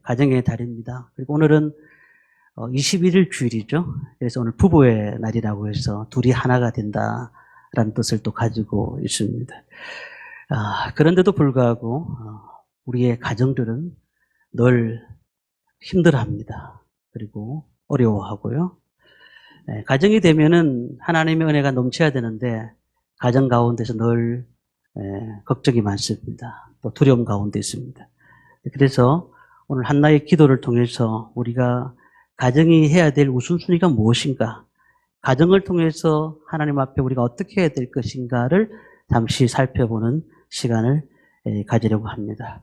가정의 달입니다. 그리고 오늘은 21일 주일이죠. 그래서 오늘 부부의 날이라고 해서 둘이 하나가 된다라는 뜻을 또 가지고 있습니다. 그런데도 불구하고 우리의 가정들은 늘 힘들어합니다. 그리고 어려워하고요. 가정이 되면은 하나님의 은혜가 넘쳐야 되는데 가정 가운데서 늘 걱정이 많습니다. 또 두려움 가운데 있습니다. 그래서 오늘 한나의 기도를 통해서 우리가 가정이 해야 될 우선순위가 무엇인가, 가정을 통해서 하나님 앞에 우리가 어떻게 해야 될 것인가를 잠시 살펴보는 시간을 가지려고 합니다.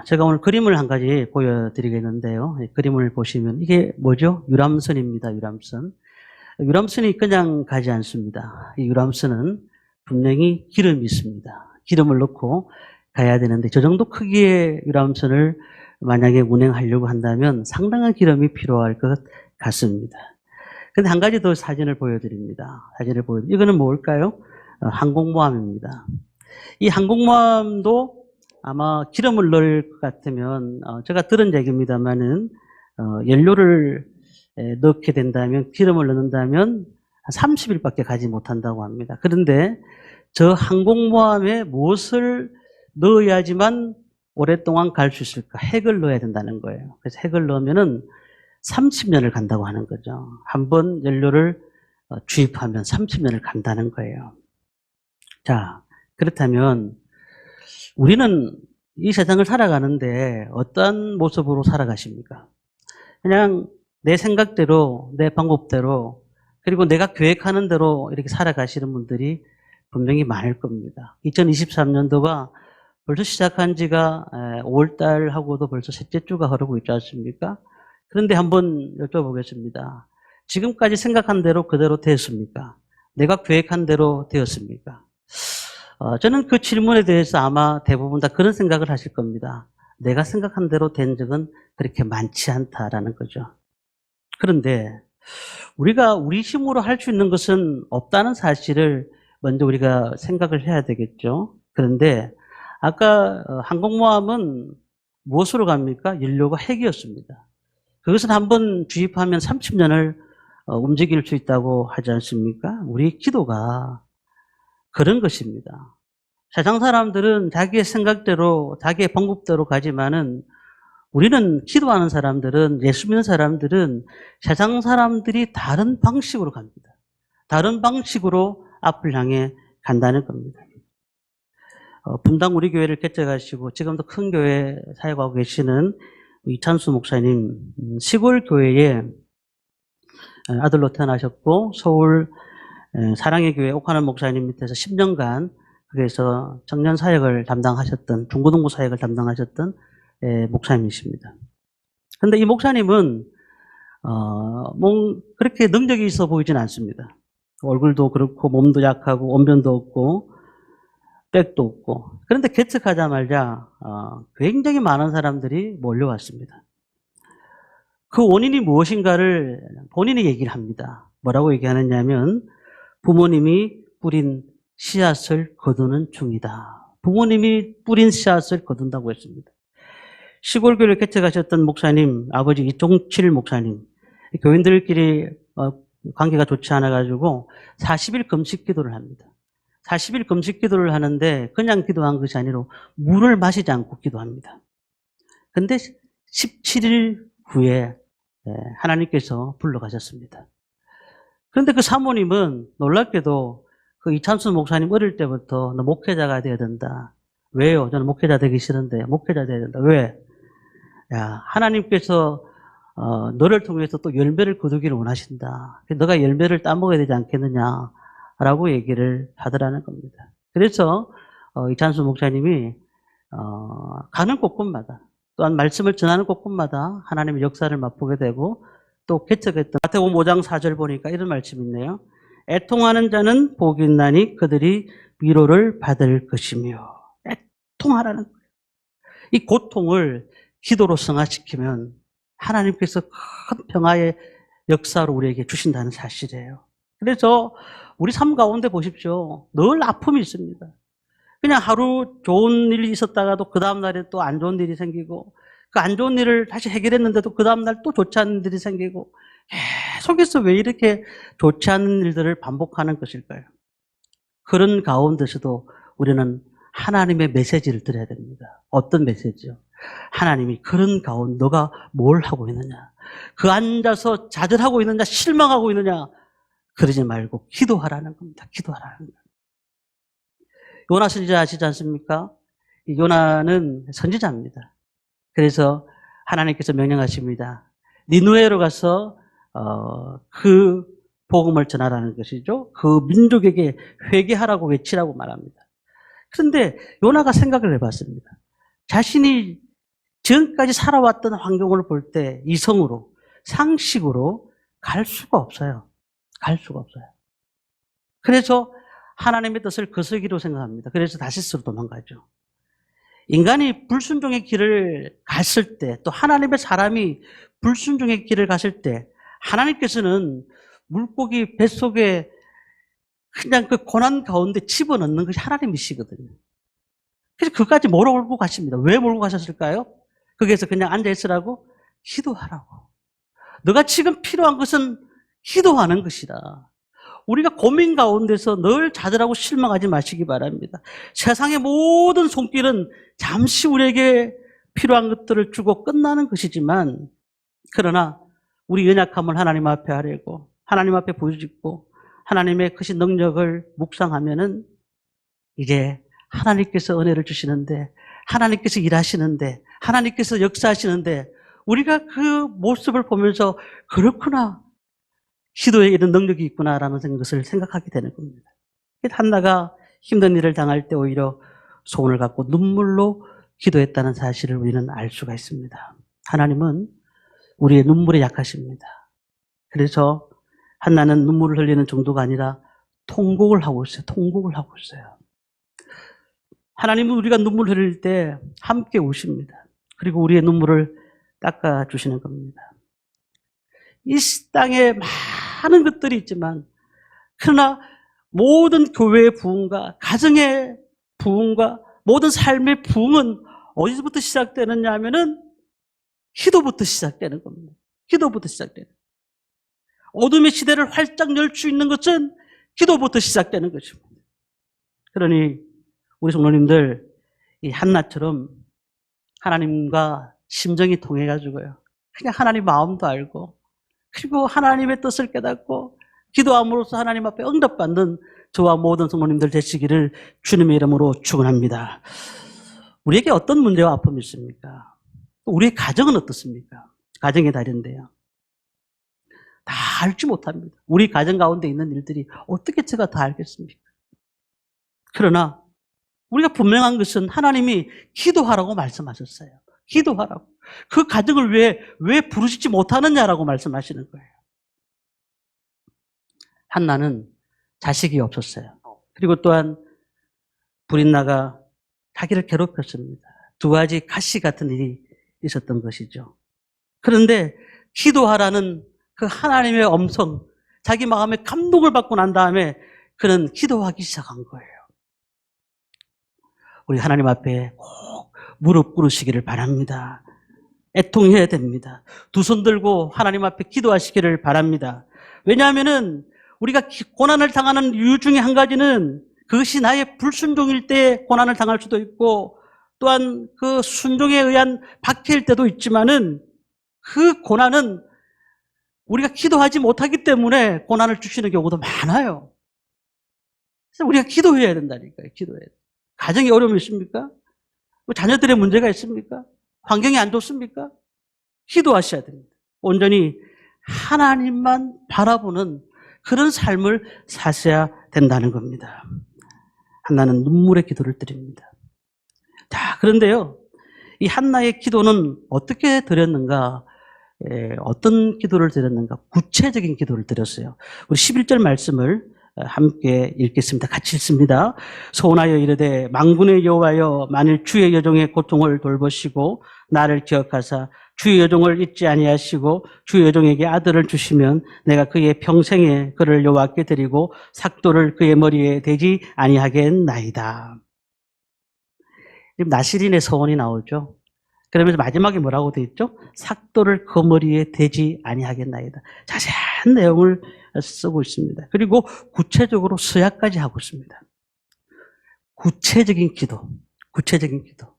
제가 오늘 그림을 한 가지 보여드리겠는데요. 그림을 보시면 이게 뭐죠? 유람선입니다. 유람선. 유람선이 그냥 가지 않습니다. 이 유람선은 분명히 기름이 있습니다. 기름을 넣고 가야 되는데 저 정도 크기의 유람선을 만약에 운행하려고 한다면 상당한 기름이 필요할 것 같습니다. 근데 한 가지 더 사진을 보여드립니다. 이거는 뭘까요? 항공모함입니다. 이 항공모함도 아마 기름을 넣을 것 같으면 제가 들은 얘기입니다만은 연료를 넣게 된다면, 기름을 넣는다면 30일밖에 가지 못한다고 합니다. 그런데 저 항공모함에 무엇을 넣어야지만 오랫동안 갈 수 있을까? 핵을 넣어야 된다는 거예요. 그래서 핵을 넣으면은 30년을 간다고 하는 거죠. 한번 연료를 주입하면 30년을 간다는 거예요. 자, 그렇다면 우리는 이 세상을 살아가는데 어떤 모습으로 살아가십니까? 그냥 내 생각대로, 내 방법대로, 그리고 내가 계획하는 대로 이렇게 살아가시는 분들이 분명히 많을 겁니다. 2023년도가 벌써 시작한 지가 5월달 하고도 벌써 셋째 주가 흐르고 있지 않습니까? 그런데 한번 여쭤보겠습니다. 지금까지 생각한 대로 그대로 되었습니까? 내가 계획한 대로 되었습니까? 저는 그 질문에 대해서 아마 대부분 다 그런 생각을 하실 겁니다. 내가 생각한 대로 된 적은 그렇게 많지 않다라는 거죠. 그런데 우리가 우리 힘으로 할 수 있는 것은 없다는 사실을 먼저 우리가 생각을 해야 되겠죠. 그런데 아까 항공모함은 무엇으로 갑니까? 연료가 핵이었습니다. 그것은 한번 주입하면 30년을 움직일 수 있다고 하지 않습니까? 우리 기도가 그런 것입니다. 세상 사람들은 자기의 생각대로, 자기의 방법대로 가지만은 우리는 기도하는 사람들은, 예수 믿는 사람들은 세상 사람들이 다른 방식으로 갑니다. 다른 방식으로 앞을 향해 간다는 겁니다. 분당 우리 교회를 개척하시고 지금도 큰 교회 사역하고 계시는 이찬수 목사님, 시골 교회에 아들로 태어나셨고 서울 사랑의 교회 옥하는 목사님 밑에서 10년간 거기에서 청년 사역을 담당하셨던, 중고등부 사역을 담당하셨던 목사님이십니다. 그런데 이 목사님은 그렇게 능력이 있어 보이진 않습니다. 얼굴도 그렇고 몸도 약하고 언변도 없고 백도 없고. 그런데 개척하자마자 굉장히 많은 사람들이 몰려왔습니다. 그 원인이 무엇인가를 본인이 얘기를 합니다. 뭐라고 얘기하느냐면 부모님이 뿌린 씨앗을 거두는 중이다. 부모님이 뿌린 씨앗을 거둔다고 했습니다. 시골교회를 개척하셨던 목사님, 아버지 이종칠 목사님, 교인들끼리 관계가 좋지 않아가지고 40일 금식 기도를 합니다. 40일 금식 기도를 하는데 그냥 기도한 것이 아니라 물을 마시지 않고 기도합니다. 근데 17일 후에 하나님께서 불러가셨습니다. 그런데 그 사모님은 놀랍게도 그 이찬수 목사님 어릴 때부터 너 목회자가 되어야 된다. 왜요? 저는 목회자 되기 싫은데 목회자 되어야 된다. 왜? 야, 하나님께서 너를 통해서 또 열매를 거두기를 원하신다. 너가 열매를 따먹어야 되지 않겠느냐라고 얘기를 하더라는 겁니다. 그래서 이찬수 목사님이 가는 곳곳마다 또한 말씀을 전하는 곳곳마다 하나님의 역사를 맛보게 되고 또 개척했던 마태복음 5장 4절 보니까 이런 말씀이 있네요. 애통하는 자는 복이 있나니 그들이 위로를 받을 것이며. 애통하라는 거예요. 이 고통을 기도로 승화시키면 하나님께서 큰 평화의 역사로 우리에게 주신다는 사실이에요. 그래서 우리 삶 가운데 보십시오. 늘 아픔이 있습니다. 그냥 하루 좋은 일이 있었다가도 그 다음 날에 또 안 좋은 일이 생기고 그 안 좋은 일을 다시 해결했는데도 그 다음날 또 좋지 않은 일이 생기고 계속해서 왜 이렇게 좋지 않은 일들을 반복하는 것일까요? 그런 가운데서도 우리는 하나님의 메시지를 드려야 됩니다. 어떤 메시지요? 하나님이 그런 가운데 너가 뭘 하고 있느냐? 그 앉아서 좌절하고 있느냐? 실망하고 있느냐? 그러지 말고 기도하라는 겁니다. 기도하라는 겁니다. 요나 선지자 아시지 않습니까? 이 요나는 선지자입니다. 그래서 하나님께서 명령하십니다. 니느웨로 가서 그 복음을 전하라는 것이죠. 그 민족에게 회개하라고 외치라고 말합니다. 그런데 요나가 생각을 해봤습니다. 자신이 지금까지 살아왔던 환경을 볼 때 이성으로, 상식으로 갈 수가 없어요. 갈 수가 없어요. 그래서 하나님의 뜻을 거스기로 생각합니다. 그래서 다시스로 도망가죠. 인간이 불순종의 길을 갔을 때, 또 하나님의 사람이 불순종의 길을 갔을 때 하나님께서는 물고기 뱃속에 그냥 그 고난 가운데 집어넣는 것이 하나님이시거든요. 그래서 그까지 몰고 가십니다. 왜 몰고 가셨을까요? 거기에서 그냥 앉아있으라고? 기도하라고. 너가 지금 필요한 것은 기도하는 것이다. 우리가 고민 가운데서 늘 좌절하고 실망하지 마시기 바랍니다. 세상의 모든 손길은 잠시 우리에게 필요한 것들을 주고 끝나는 것이지만, 그러나 우리 연약함을 하나님 앞에 하려고, 하나님 앞에 부르짖고 하나님의 크신 능력을 묵상하면은 이제 하나님께서 은혜를 주시는데, 하나님께서 일하시는데, 하나님께서 역사하시는데, 우리가 그 모습을 보면서 그렇구나, 기도에 이런 능력이 있구나라는 것을 생각하게 되는 겁니다. 한나가 힘든 일을 당할 때 오히려 소원을 갖고 눈물로 기도했다는 사실을 우리는 알 수가 있습니다. 하나님은 우리의 눈물에 약하십니다. 그래서 한나는 눈물을 흘리는 정도가 아니라 통곡을 하고 있어요. 통곡을 하고 있어요. 하나님은 우리가 눈물 흘릴 때 함께 우십니다. 그리고 우리의 눈물을 닦아주시는 겁니다. 이 땅에 많은 것들이 있지만, 그러나 모든 교회의 부흥과 가정의 부흥과 모든 삶의 부흥은 어디서부터 시작되느냐 하면은 기도부터 시작되는 겁니다. 기도부터 시작되는. 어둠의 시대를 활짝 열 수 있는 것은 기도부터 시작되는 것입니다. 그러니 우리 성도님들, 이 한나처럼 하나님과 심정이 통해가지고요, 그냥 하나님 마음도 알고, 그리고 하나님의 뜻을 깨닫고 기도함으로써 하나님 앞에 응답받는 저와 모든 성도님들 되시기를 주님의 이름으로 축원합니다. 우리에게 어떤 문제와 아픔이 있습니까? 우리의 가정은 어떻습니까? 가정의 달인데요, 다 알지 못합니다. 우리 가정 가운데 있는 일들이 어떻게 제가 다 알겠습니까? 그러나 우리가 분명한 것은 하나님이 기도하라고 말씀하셨어요. 기도하라고. 그 가정을 왜 부르시지 못하느냐라고 말씀하시는 거예요. 한나는 자식이 없었어요. 그리고 또한 브릿나가 자기를 괴롭혔습니다. 두 가지 가시 같은 일이 있었던 것이죠. 그런데 기도하라는 그 하나님의 음성, 자기 마음에 감동을 받고 난 다음에 그는 기도하기 시작한 거예요. 우리 하나님 앞에 꼭 무릎 꿇으시기를 바랍니다. 애통해야 됩니다. 두 손 들고 하나님 앞에 기도하시기를 바랍니다. 왜냐하면은 우리가 고난을 당하는 이유 중에 한 가지는 그것이 나의 불순종일 때 고난을 당할 수도 있고, 또한 그 순종에 의한 박해일 때도 있지만은 그 고난은 우리가 기도하지 못하기 때문에 고난을 주시는 경우도 많아요. 그래서 우리가 기도해야 된다니까요. 기도해야 돼요. 가정에 어려움이 있습니까? 자녀들의 문제가 있습니까? 환경이 안 좋습니까? 기도하셔야 됩니다. 온전히 하나님만 바라보는 그런 삶을 사셔야 된다는 겁니다. 한나는 눈물의 기도를 드립니다. 자, 그런데요, 이 한나의 기도는 어떻게 드렸는가? 어떤 기도를 드렸는가? 구체적인 기도를 드렸어요. 우리 11절 말씀을 함께 읽겠습니다. 같이 읽습니다. 소원하여 이르되 만군의 여호와여, 만일 주의 여종의 고통을 돌보시고 나를 기억하사 주의 여종을 잊지 아니하시고 주의 여종에게 아들을 주시면 내가 그의 평생에 그를 여호와께 드리고 삭도를 그의 머리에 대지 아니하겠나이다. 지금 나시린의 서원이 나오죠. 그러면서 마지막에 뭐라고 되어 있죠? 삭도를 그 머리에 대지 아니하겠나이다. 자세한 내용을 쓰고 있습니다. 그리고 구체적으로 서약까지 하고 있습니다. 구체적인 기도, 구체적인 기도.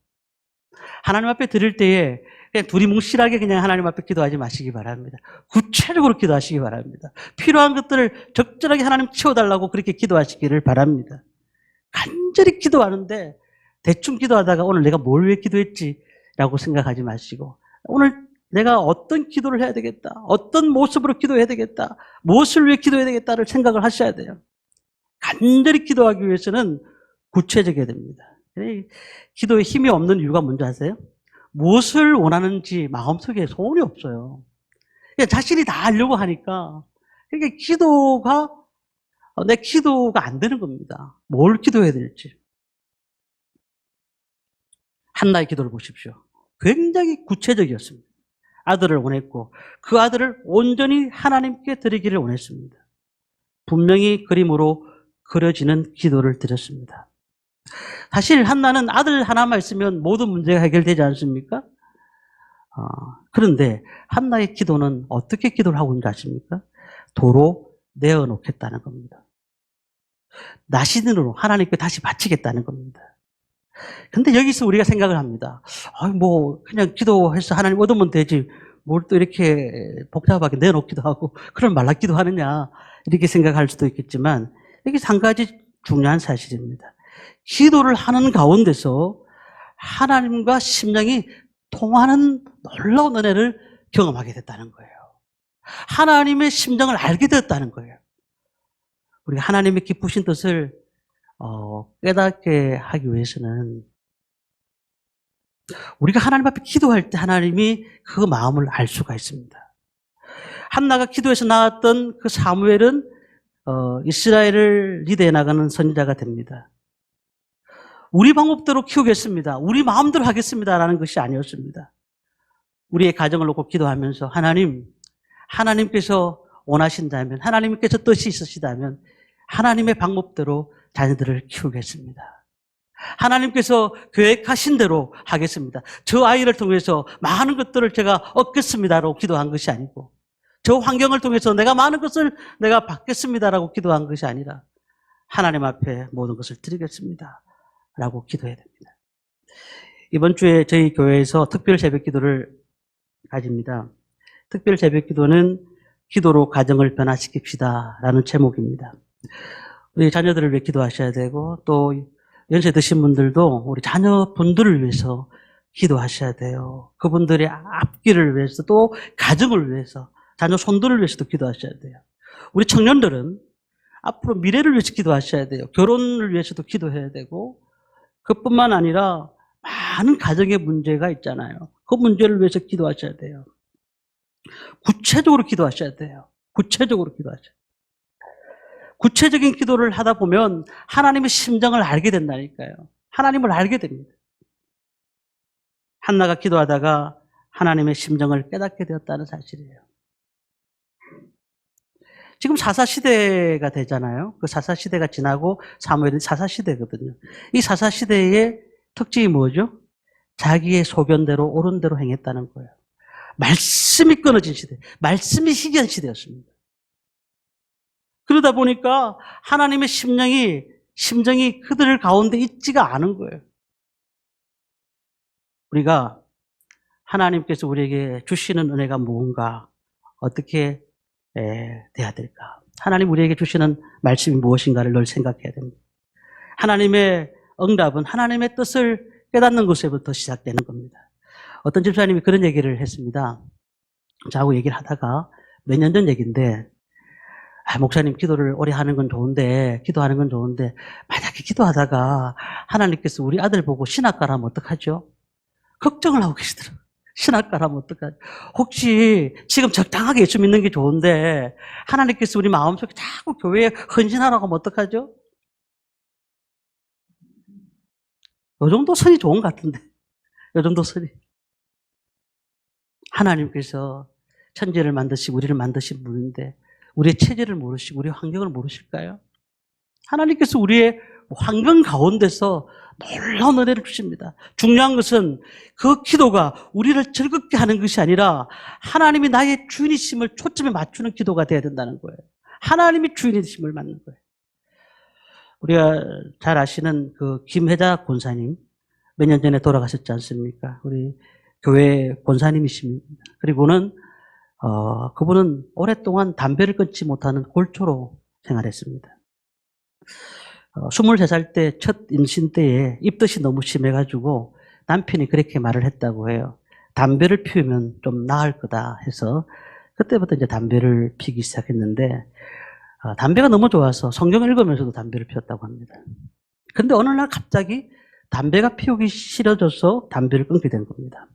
하나님 앞에 드릴 때에 그냥 두리뭉실하게 그냥 하나님 앞에 기도하지 마시기 바랍니다. 구체적으로 기도하시기 바랍니다. 필요한 것들을 적절하게 하나님 채워달라고 그렇게 기도하시기를 바랍니다. 간절히 기도하는데 대충 기도하다가 오늘 내가 뭘 위해 기도했지라고 생각하지 마시고 오늘 내가 어떤 기도를 해야 되겠다. 어떤 모습으로 기도해야 되겠다. 무엇을 위해 기도해야 되겠다를 생각을 하셔야 돼요. 간절히 기도하기 위해서는 구체적이어야 됩니다. 기도에 힘이 없는 이유가 뭔지 아세요? 무엇을 원하는지 마음속에 소원이 없어요. 그냥 자신이 다 하려고 하니까 그러니까 내 기도가 안 되는 겁니다. 뭘 기도해야 될지. 한나의 기도를 보십시오. 굉장히 구체적이었습니다. 아들을 원했고 그 아들을 온전히 하나님께 드리기를 원했습니다. 분명히 그림으로 그려지는 기도를 드렸습니다. 사실 한나는 아들 하나만 있으면 모든 문제가 해결되지 않습니까? 그런데 한나의 기도는 어떻게 기도를 하고 있는지 아십니까? 도로 내어놓겠다는 겁니다. 나신으로 하나님께 다시 바치겠다는 겁니다. 근데 여기서 우리가 생각을 합니다. 그냥 기도해서 하나님 얻으면 되지. 뭘 또 이렇게 복잡하게 내놓기도 하고, 그런 말라기도 하느냐. 이렇게 생각할 수도 있겠지만, 여기서 한 가지 중요한 사실입니다. 기도를 하는 가운데서 하나님과 심령이 통하는 놀라운 은혜를 경험하게 됐다는 거예요. 하나님의 심정을 알게 되었다는 거예요. 우리가 하나님의 기쁘신 뜻을 깨닫게 하기 위해서는 우리가 하나님 앞에 기도할 때 하나님이 그 마음을 알 수가 있습니다. 한나가 기도해서 나왔던 그 사무엘은 이스라엘을 리드해 나가는 선지자가 됩니다. 우리 방법대로 키우겠습니다. 우리 마음대로 하겠습니다라는 것이 아니었습니다. 우리의 가정을 놓고 기도하면서 하나님께서 원하신다면, 하나님께서 뜻이 있으시다면 하나님의 방법대로 자녀들을 키우겠습니다. 하나님께서 계획하신 대로 하겠습니다. 저 아이를 통해서 많은 것들을 제가 얻겠습니다라고 기도한 것이 아니고, 저 환경을 통해서 내가 많은 것을 내가 받겠습니다라고 기도한 것이 아니라 하나님 앞에 모든 것을 드리겠습니다 라고 기도해야 됩니다. 이번 주에 저희 교회에서 특별 새벽 기도를 가집니다. 특별 새벽 기도는 기도로 가정을 변화시킵시다 라는 제목입니다. 우리 자녀들을 위해 기도하셔야 되고 또 연세 드신 분들도 우리 자녀분들을 위해서 기도하셔야 돼요. 그분들의 앞길을 위해서 또 가정을 위해서 자녀 손들을 위해서도 기도하셔야 돼요. 우리 청년들은 앞으로 미래를 위해서 기도하셔야 돼요. 결혼을 위해서도 기도해야 되고 그뿐만 아니라 많은 가정의 문제가 있잖아요. 그 문제를 위해서 기도하셔야 돼요. 구체적으로 기도하셔야 돼요. 구체적으로 기도하셔야 돼요. 구체적인 기도를 하다 보면 하나님의 심정을 알게 된다니까요. 하나님을 알게 됩니다. 한나가 기도하다가 하나님의 심정을 깨닫게 되었다는 사실이에요. 지금 사사시대가 되잖아요. 그 사사시대가 지나고 사무엘은 사사시대거든요. 이 사사시대의 특징이 뭐죠? 자기의 소견대로 옳은 대로 행했다는 거예요. 말씀이 끊어진 시대, 말씀이 희귀한 시대였습니다. 그러다 보니까 하나님의 심정이 그들 가운데 있지가 않은 거예요. 우리가 하나님께서 우리에게 주시는 은혜가 무엇인가, 어떻게 돼야 될까? 하나님 우리에게 주시는 말씀이 무엇인가를 늘 생각해야 됩니다. 하나님의 응답은 하나님의 뜻을 깨닫는 것에부터 시작되는 겁니다. 어떤 집사님이 그런 얘기를 했습니다. 저하고 얘기를 하다가 몇 년 전 얘기인데, 목사님 기도를 오래 하는 건 좋은데, 기도하는 건 좋은데 만약에 기도하다가 하나님께서 우리 아들 보고 신학 가라면 어떡하죠? 걱정을 하고 계시더라고요. 신학 가라면 어떡하죠? 혹시 지금 적당하게 예수 믿는 게 좋은데 하나님께서 우리 마음속에 자꾸 교회에 헌신하라고 하면 어떡하죠? 요 정도 선이 좋은 것 같은데, 요 정도 선이. 하나님께서 천지를 만드시고 우리를 만드신 분인데 우리의 체질을 모르시고 우리의 환경을 모르실까요? 하나님께서 우리의 환경 가운데서 놀라운 은혜를 주십니다. 중요한 것은 그 기도가 우리를 즐겁게 하는 것이 아니라 하나님이 나의 주인이심을 초점에 맞추는 기도가 되어야 된다는 거예요. 하나님이 주인이심을 맞는 거예요. 우리가 잘 아시는 그 김혜자 권사님, 몇 년 전에 돌아가셨지 않습니까? 우리 교회 권사님이십니다. 그리고는 그분은 오랫동안 담배를 끊지 못하는 골초로 생활했습니다. 23살 때 첫 임신 때에 입덧이 너무 심해가지고 남편이 그렇게 말을 했다고 해요. 담배를 피우면 좀 나을 거다 해서 그때부터 이제 담배를 피기 시작했는데 담배가 너무 좋아서 성경을 읽으면서도 담배를 피웠다고 합니다. 근데 어느 날 갑자기 담배가 피우기 싫어져서 담배를 끊게 된 겁니다.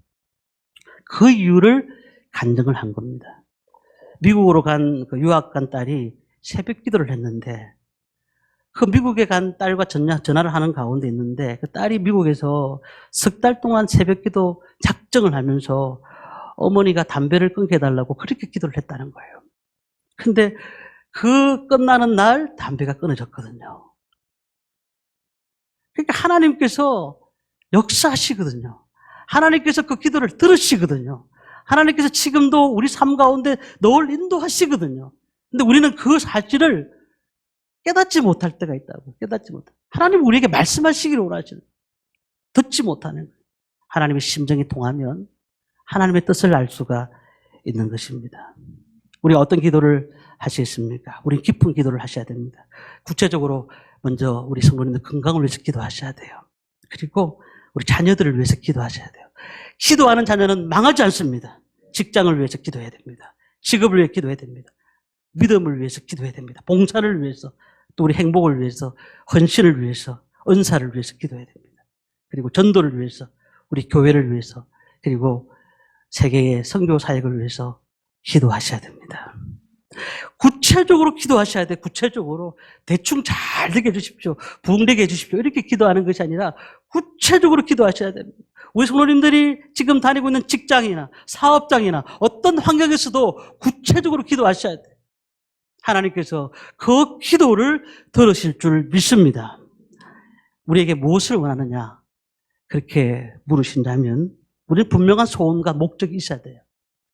그 이유를 간증을 한 겁니다. 미국으로 그 유학 간 딸이 새벽 기도를 했는데 그 미국에 간 딸과 전화를 하는 가운데 있는데 그 딸이 미국에서 석 달 동안 새벽 기도 작정을 하면서 어머니가 담배를 끊게 해달라고 그렇게 기도를 했다는 거예요. 근데 그 끝나는 날 담배가 끊어졌거든요. 그러니까 하나님께서 역사하시거든요. 하나님께서 그 기도를 들으시거든요. 하나님께서 지금도 우리 삶 가운데 늘 인도하시거든요. 근데 우리는 그 사실을 깨닫지 못할 때가 있다고. 깨닫지 못해. 하나님 우리에게 말씀하시기를 원하시는. 듣지 못하는 거예요. 하나님의 심정이 통하면 하나님의 뜻을 알 수가 있는 것입니다. 우리 어떤 기도를 하시겠습니까? 우리 깊은 기도를 하셔야 됩니다. 구체적으로 먼저 우리 성도님들 건강을 위해서 기도하셔야 돼요. 그리고 우리 자녀들을 위해서 기도하셔야 돼요. 기도하는 자녀는 망하지 않습니다. 직장을 위해서 기도해야 됩니다. 직업을 위해 기도해야 됩니다. 믿음을 위해서 기도해야 됩니다. 봉사를 위해서, 또 우리 행복을 위해서, 헌신을 위해서, 은사를 위해서 기도해야 됩니다. 그리고 전도를 위해서, 우리 교회를 위해서, 그리고 세계의 선교 사역을 위해서 기도하셔야 됩니다. 구체적으로 기도하셔야 돼. 구체적으로 대충 잘 되게 해주십시오. 부흥되게 해주십시오. 이렇게 기도하는 것이 아니라 구체적으로 기도하셔야 됩니다. 우리 성도님들이 지금 다니고 있는 직장이나 사업장이나 어떤 환경에서도 구체적으로 기도하셔야 돼요. 하나님께서 그 기도를 들으실 줄 믿습니다. 우리에게 무엇을 원하느냐 그렇게 물으신다면 우리는 분명한 소원과 목적이 있어야 돼요.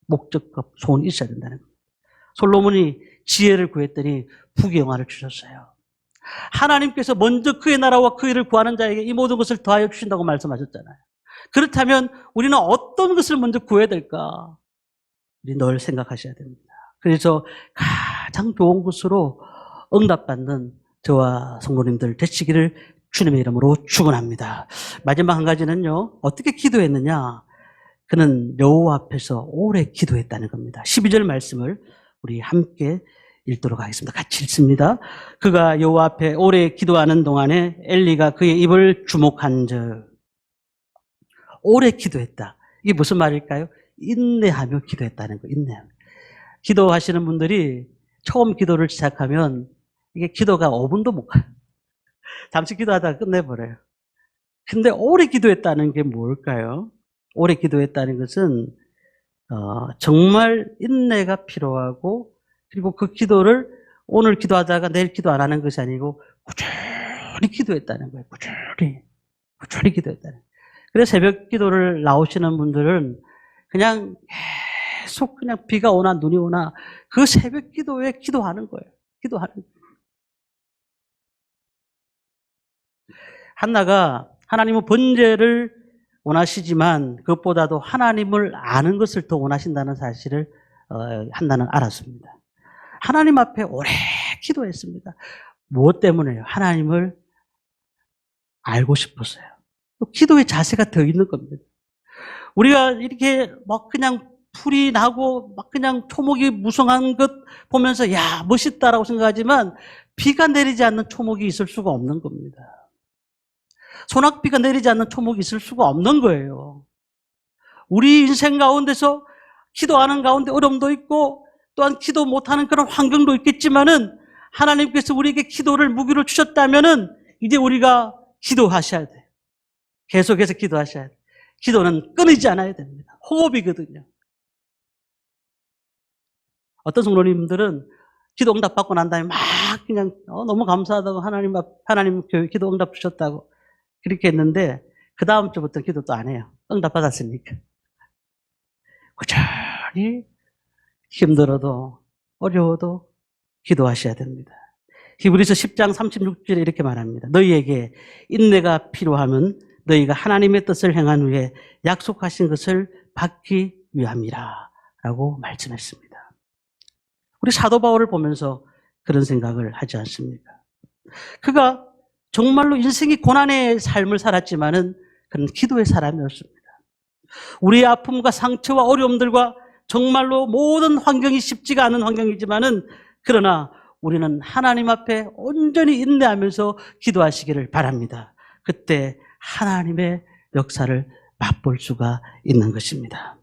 목적과 소원이 있어야 된다는 겁니다. 솔로몬이 지혜를 구했더니 부귀영화를 주셨어요. 하나님께서 먼저 그의 나라와 그 일을 구하는 자에게 이 모든 것을 더하여 주신다고 말씀하셨잖아요. 그렇다면 우리는 어떤 것을 먼저 구해야 될까? 우리 늘 생각하셔야 됩니다. 그래서 가장 좋은 것으로 응답받는 저와 성도님들 되시기를 주님의 이름으로 축원합니다. 마지막 한 가지는요. 어떻게 기도했느냐? 그는 여호와 앞에서 오래 기도했다는 겁니다. 12절 말씀을 우리 함께 읽도록 하겠습니다. 같이 읽습니다. 그가 여호와 앞에 오래 기도하는 동안에 엘리가 그의 입을 주목한즉. 오래 기도했다. 이게 무슨 말일까요? 인내하며 기도했다는 거. 인내하며. 기도하시는 분들이 처음 기도를 시작하면 이게 기도가 5분도 못 가요. 잠시 기도하다가 끝내버려요. 근데 오래 기도했다는 게 뭘까요? 오래 기도했다는 것은 정말 인내가 필요하고 그리고 그 기도를 오늘 기도하다가 내일 기도 안 하는 것이 아니고 꾸준히 기도했다는 거예요. 꾸준히 기도했다는 거예요. 그래서 새벽 기도를 나오시는 분들은 그냥 계속 그냥 비가 오나 눈이 오나 그 새벽 기도에 기도하는 거예요. 기도하는 거예요. 한나가 하나님은 번제를 원하시지만 그것보다도 하나님을 아는 것을 더 원하신다는 사실을 한나는 알았습니다. 하나님 앞에 오래 기도했습니다. 무엇 때문에요? 하나님을 알고 싶었어요. 기도의 자세가 더 있는 겁니다. 우리가 이렇게 막 그냥 풀이 나고 막 그냥 초목이 무성한 것 보면서 야 멋있다라고 생각하지만 비가 내리지 않는 초목이 있을 수가 없는 겁니다. 소낙비가 내리지 않는 초목이 있을 수가 없는 거예요. 우리 인생 가운데서 기도하는 가운데 어려움도 있고 또한 기도 못하는 그런 환경도 있겠지만은 하나님께서 우리에게 기도를 무기로 주셨다면은 이제 우리가 기도하셔야 돼요. 계속해서 기도하셔야 돼요. 기도는 끊이지 않아야 됩니다. 호흡이거든요. 어떤 성도님들은 기도 응답 받고 난 다음에 막 그냥 너무 감사하다고 하나님 기도 응답 주셨다고 그렇게 했는데 그 다음 주부터 기도도 안 해요. 응답받았으니까. 꾸준히 힘들어도 어려워도 기도하셔야 됩니다. 히브리서 10장 36절에 이렇게 말합니다. 너희에게 인내가 필요하면 너희가 하나님의 뜻을 행한 후에 약속하신 것을 받기 위함이라 라고 말씀했습니다. 우리 사도 바울을 보면서 그런 생각을 하지 않습니까? 그가 정말로 인생이 고난의 삶을 살았지만은 그는 기도의 사람이었습니다. 우리의 아픔과 상처와 어려움들과 정말로 모든 환경이 쉽지가 않은 환경이지만은 그러나 우리는 하나님 앞에 온전히 인내하면서 기도하시기를 바랍니다. 그때 하나님의 역사를 맛볼 수가 있는 것입니다.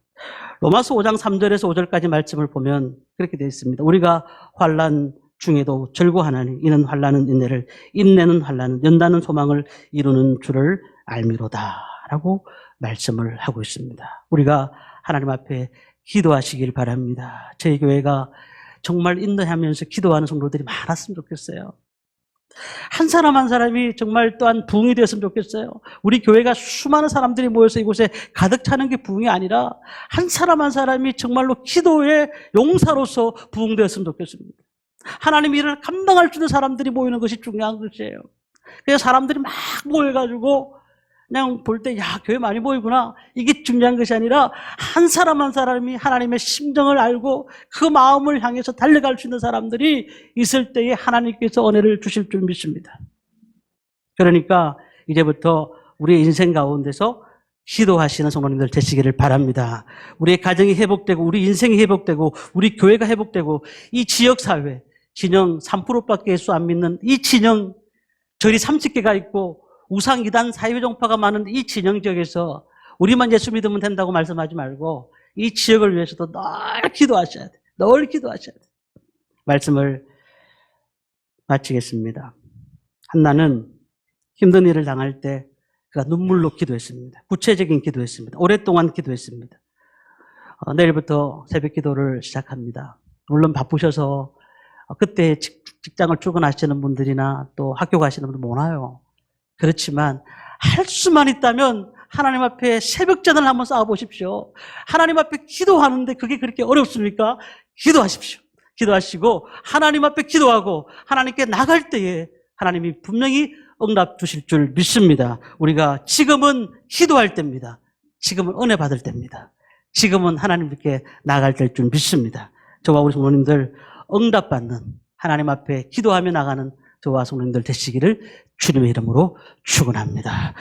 로마서 5장 3절에서 5절까지 말씀을 보면 그렇게 되어 있습니다. 우리가 환난 중에도 절구하나니 이는 환난은 인내를, 인내는 환난은 연다는 소망을 이루는 줄을 알미로다 라고 말씀을 하고 있습니다. 우리가 하나님 앞에 기도하시길 바랍니다. 저희 교회가 정말 인내하면서 기도하는 성도들이 많았으면 좋겠어요. 한 사람 한 사람이 정말 또한 부흥이 되었으면 좋겠어요. 우리 교회가 수많은 사람들이 모여서 이곳에 가득 차는 게 부흥이 아니라 한 사람 한 사람이 정말로 기도의 용사로서 부흥되었으면 좋겠습니다. 하나님 일을 감당할 수 있는 사람들이 모이는 것이 중요한 것이에요. 그래서 사람들이 막 모여가지고 그냥 볼 때 야 교회 많이 모이구나 이게 중요한 것이 아니라 한 사람 한 사람이 하나님의 심정을 알고 그 마음을 향해서 달려갈 수 있는 사람들이 있을 때에 하나님께서 은혜를 주실 줄 믿습니다. 그러니까 이제부터 우리의 인생 가운데서 기도하시는 성도님들 되시기를 바랍니다. 우리의 가정이 회복되고 우리 인생이 회복되고 우리 교회가 회복되고 이 지역사회 진영 3%밖에 예수 안 믿는 이 진영 절이 30개가 있고 우상 이단 사회 종파가 많은 이 진영 지역에서 우리만 예수 믿으면 된다고 말씀하지 말고 이 지역을 위해서도 늘 기도하셔야 돼. 늘 기도하셔야 돼. 말씀을 마치겠습니다. 한나는 힘든 일을 당할 때 그가 눈물로 기도했습니다. 구체적인 기도했습니다. 오랫동안 기도했습니다. 내일부터 새벽 기도를 시작합니다. 물론 바쁘셔서 그때 직장을 출근하시는 분들이나 또 학교 가시는 분들 많아요. 그렇지만 할 수만 있다면 하나님 앞에 새벽전을 한번 쌓아보십시오. 하나님 앞에 기도하는데 그게 그렇게 어렵습니까? 기도하십시오. 기도하시고 하나님 앞에 기도하고 하나님께 나갈 때에 하나님이 분명히 응답 주실 줄 믿습니다. 우리가 지금은 기도할 때입니다. 지금은 은혜 받을 때입니다. 지금은 하나님께 나갈 때일 줄 믿습니다. 저와 우리 성도님들 응답받는 하나님 앞에 기도하며 나가는 저와 성도님들 되시기를 주님의 이름으로 축원합니다.